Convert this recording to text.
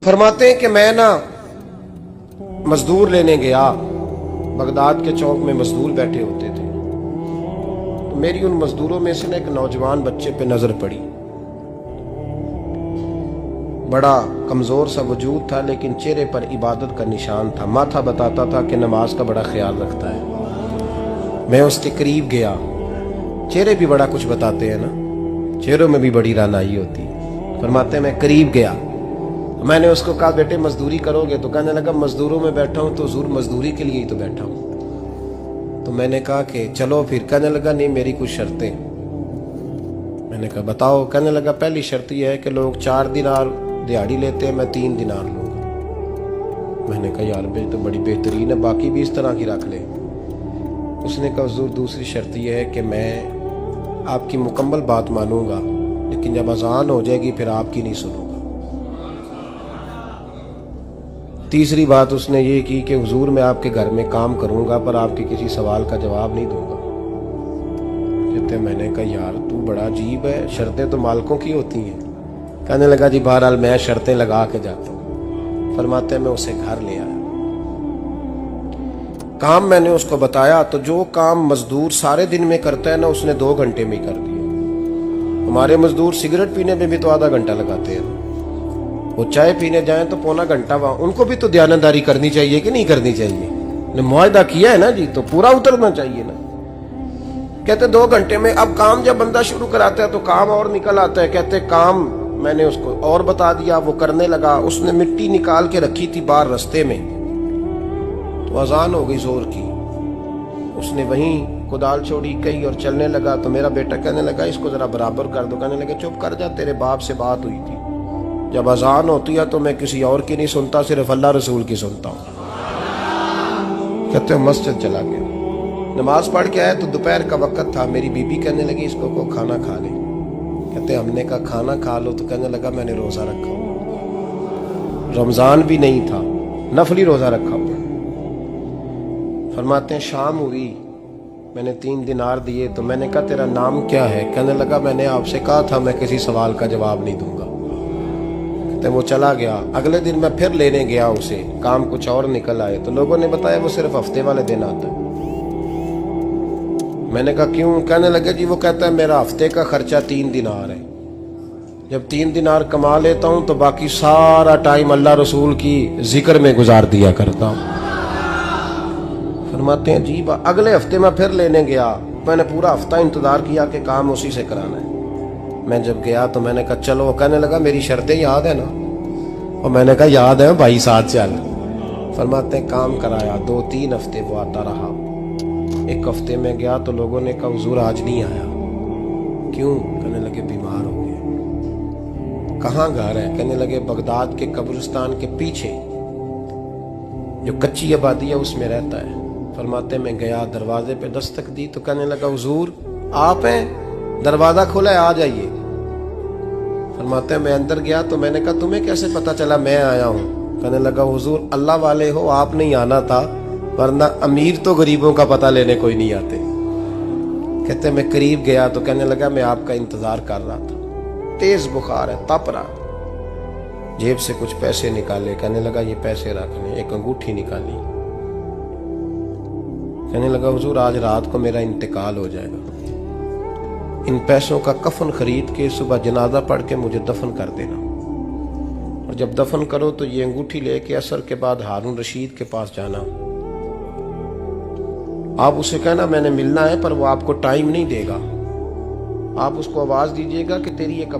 फरमाते हैं कि मैं ना मजदूर लेने गया, बगदाद के चौक में मजदूर बैठे होते थे, तो मेरी उन मजदूरों में से ना एक नौजवान बच्चे पे नजर पड़ी। बड़ा कमजोर सा वजूद था, लेकिन चेहरे पर इबादत का निशान था। माथा बताता था कि नमाज का बड़ा ख्याल रखता है। मैं उसके करीब गया। चेहरे भी बड़ा कुछ बताते हैं ना, चेहरों में भी बड़ी रानाई होती है। फरमाते मैं करीब गया, मैंने उसको कहा बेटे मजदूरी करोगे? तो कहने लगा मजदूरों में बैठा हूं तो हुजूर मजदूरी के लिए ही तो बैठा हूं। तो मैंने कहा कि चलो फिर। कहने लगा नहीं, मेरी कुछ शर्तें। मैंने कहा बताओ? कहने लगा पहली शर्त यह है कि लोग 4 दिनार दिहाड़ी लेते हैं, मैं 3 दिनार लूंगा। मैंने कहा यार बे तो बड़ी बेहतरीन है, बाकी भी इस तरह की रख ले। उसने कहा हुजूर दूसरी शर्त यह है कि मैं आपकी मुकम्मल बात मानूंगा, लेकिन जब अजान हो जाएगी फिर आपकी नहीं सुनूंगा। तीसरी बात उसने ये की कि हुजूर मैं आपके घर में काम करूंगा पर आपके किसी सवाल का जवाब नहीं दूंगा। कहते मैंने कहा यार तू बड़ा अजीब है, शर्तें तो मालिकों की होती हैं। कहने लगा जी बहरहाल मैं शर्तें लगा के जाता हूँ। फरमाते मैं उसे घर ले आया, काम मैंने उसको बताया, तो जो काम मजदूर सारे दिन में करता है ना उसने 2 घंटे में ही कर दिया। हमारे मजदूर सिगरेट पीने में भी तो आधा घंटा लगाते हैं, वो चाय पीने जाए तो पौना घंटा। वहां उनको भी तो दयानतदारी करनी चाहिए कि नहीं करनी चाहिए? ने मुआहदा किया है ना जी, तो पूरा उतरना चाहिए ना। कहते 2 घंटे में। अब काम जब बंदा शुरू कराता है तो काम और निकल आता है। कहते काम मैंने उसको और बता दिया, वो करने लगा। उसने मिट्टी निकाल के रखी थी बाहर रास्ते में, तो अजान हो गई जोर की। उसने वहीं कुदाल छोड़ी कही और चलने लगा। तो मेरा बेटा कहने लगा इसको जरा बराबर कर दो। कहने लगा चुप कर जा, तेरे बाप से बात हुई थी, जब अजान होती है तो मैं किसी और की नहीं सुनता, सिर्फ अल्लाह रसूल की सुनता हूँ। कहते हो मस्जिद चला गया, नमाज पढ़ के आया तो दोपहर का वक्त था। मेरी बीबी कहने लगी इसको को खाना खा ले। कहते हमने कहा खाना खा लो, तो कहने लगा मैंने रोजा रखा हुआ, रमजान भी नहीं था, नफली रोजा रखा हुआ। फरमाते हैं शाम हुई, मैंने 3 दिनार दिए, तो मैंने कहा तेरा नाम क्या है? कहने लगा मैंने आपसे कहा था मैं किसी सवाल का जवाब नहीं दूंगा। कहते वो चला गया। अगले दिन मैं फिर लेने गया उसे, काम कुछ और निकल आए, तो लोगों ने बताया वो सिर्फ हफ्ते वाले दिन आता है। मैंने कहा क्यों? कहने लगे जी वो कहता है मेरा हफ्ते का खर्चा 3 दिनार है, जब 3 दिनार कमा लेता हूं तो बाकी सारा टाइम अल्लाह रसूल की जिक्र में गुजार दिया करता हूं। फरमाते हैं जी अगले हफ्ते मैं फिर लेने गया, मैंने पूरा हफ्ता इंतजार किया कि काम उसी से कराना है। मैं जब गया तो मैंने कहा चलो। कहने लगा मेरी शर्तें याद है ना? और मैंने कहा याद है भाई, साथ चल। फरमाते हैं काम कराया, 2-3 हफ्ते वो आता रहा। 1 हफ्ते में गया तो लोगों ने कहा हुजूर आज नहीं आया। क्यों? कहने लगे बीमार हो गए। कहाँ घर है? कहने लगे बगदाद के कब्रिस्तान के पीछे जो कच्ची आबादी है उसमें रहता है। फरमाते मैं गया, दरवाजे पे दस्तक दी तो कहने लगा हुजूर आप हैं? दरवाजा खुला है, आ जाइए। फरमाते मैं अंदर गया तो मैंने कहा तुम्हें कैसे पता चला मैं आया हूँ? कहने लगा हुजूर अल्लाह वाले हो, आप नहीं आना था, वरना अमीर तो गरीबों का पता लेने कोई नहीं आते। कहते मैं करीब गया तो कहने लगा मैं आपका इंतजार कर रहा था, तेज बुखार है, तप रहा। जेब से कुछ पैसे निकाले, कहने लगा ये पैसे रखने। एक अंगूठी निकाली, कहने लगा हुजूर आज रात को मेरा इंतकाल हो जाएगा, इन पैसों का कफन खरीद के सुबह जनाजा पढ़ के मुझे दफन कर देना, और जब दफन करो तो ये अंगूठी लेके असर के बाद हारून रशीद के पास जाना। आप उसे कहना मैंने मिलना है, पर वो आपको टाइम नहीं देगा। आप उसको आवाज दीजिएगा कि तेरी एक